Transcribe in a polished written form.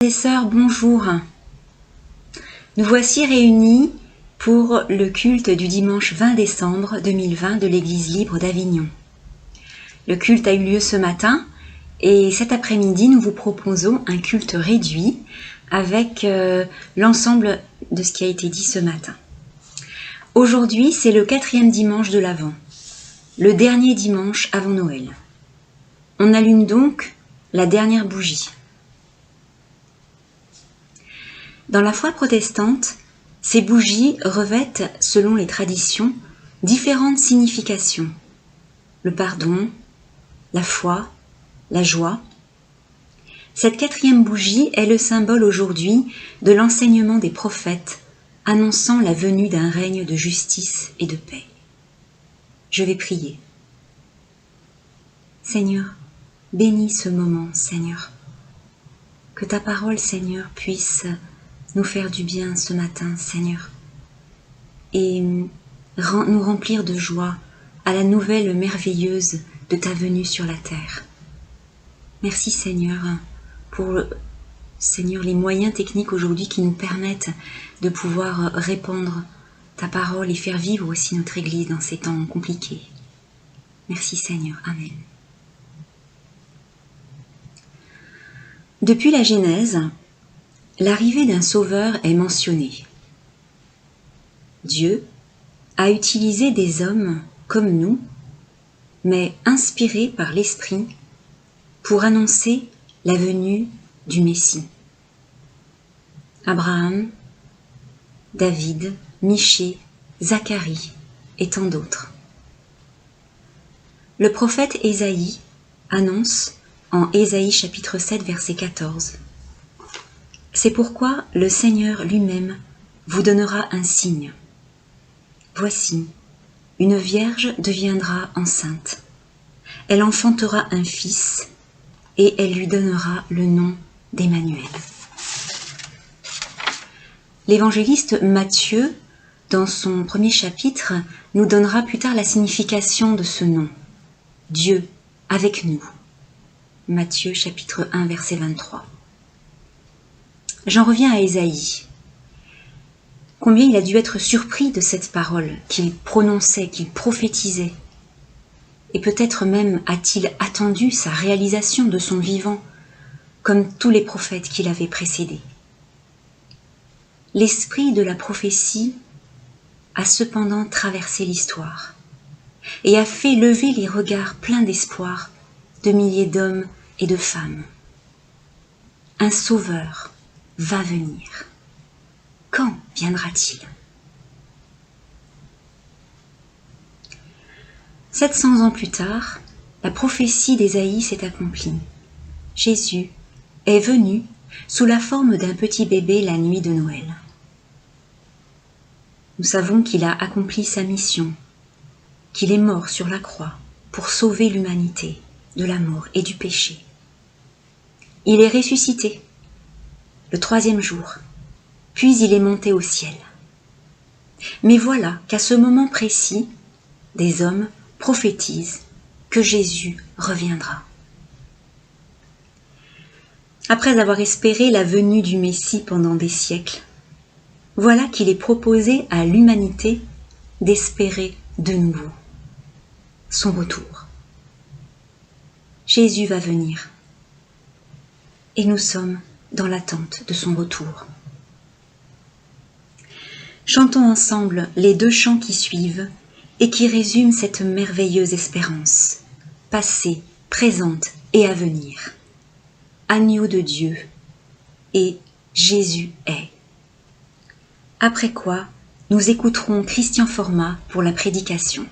Frères et sœurs, bonjour. Nous voici réunis pour le culte du dimanche 20 décembre 2020 de l'Église libre d'Avignon. Le culte a eu lieu ce matin et cet après-midi, nous vous proposons un culte réduit avec l'ensemble de ce qui a été dit ce matin. Aujourd'hui, c'est le 4e dimanche de l'Avent, le dernier dimanche avant Noël. On allume donc la dernière bougie. Dans la foi protestante, ces bougies revêtent, selon les traditions, différentes significations. Le pardon, la foi, la joie. Cette 4e bougie est le symbole aujourd'hui de l'enseignement des prophètes, annonçant la venue d'un règne de justice et de paix. Je vais prier. Seigneur, bénis ce moment, Seigneur. Que ta parole, Seigneur, puisse nous faire du bien ce matin, Seigneur, et nous remplir de joie à la nouvelle merveilleuse de ta venue sur la terre. Merci, Seigneur, pour Seigneur, les moyens techniques aujourd'hui qui nous permettent de pouvoir répandre ta parole et faire vivre aussi notre Église dans ces temps compliqués. Merci, Seigneur. Amen. Depuis la Genèse, l'arrivée d'un sauveur est mentionnée. Dieu a utilisé des hommes comme nous, mais inspirés par l'Esprit, pour annoncer la venue du Messie. Abraham, David, Michée, Zacharie et tant d'autres. Le prophète Ésaïe annonce en Ésaïe chapitre 7 verset 14 : c'est pourquoi le Seigneur lui-même vous donnera un signe. Voici, une vierge deviendra enceinte. Elle enfantera un fils et elle lui donnera le nom d'Emmanuel. L'évangéliste Matthieu, dans son premier chapitre, nous donnera plus tard la signification de ce nom. Dieu avec nous. Matthieu chapitre 1 verset 23. J'en reviens à Ésaïe. Combien il a dû être surpris de cette parole qu'il prononçait, qu'il prophétisait. Et peut-être même a-t-il attendu sa réalisation de son vivant, comme tous les prophètes qui l'avaient précédé. L'esprit de la prophétie a cependant traversé l'histoire et a fait lever les regards pleins d'espoir de milliers d'hommes et de femmes. Un sauveur va venir. Quand viendra-t-il ? 700 ans plus tard, la prophétie d'Ésaïe s'est accomplie. Jésus est venu sous la forme d'un petit bébé la nuit de Noël. Nous savons qu'il a accompli sa mission, qu'il est mort sur la croix pour sauver l'humanité de la mort et du péché. Il est ressuscité le 3e jour, puis il est monté au ciel. Mais voilà qu'à ce moment précis, des hommes prophétisent que Jésus reviendra. Après avoir espéré la venue du Messie pendant des siècles, voilà qu'il est proposé à l'humanité d'espérer de nouveau son retour. Jésus va venir et nous sommes dans l'attente de son retour. Chantons ensemble les 2 chants qui suivent et qui résument cette merveilleuse espérance, passée, présente et à venir. Agneau de Dieu et Jésus est. Après quoi, nous écouterons Christian Format pour la prédication.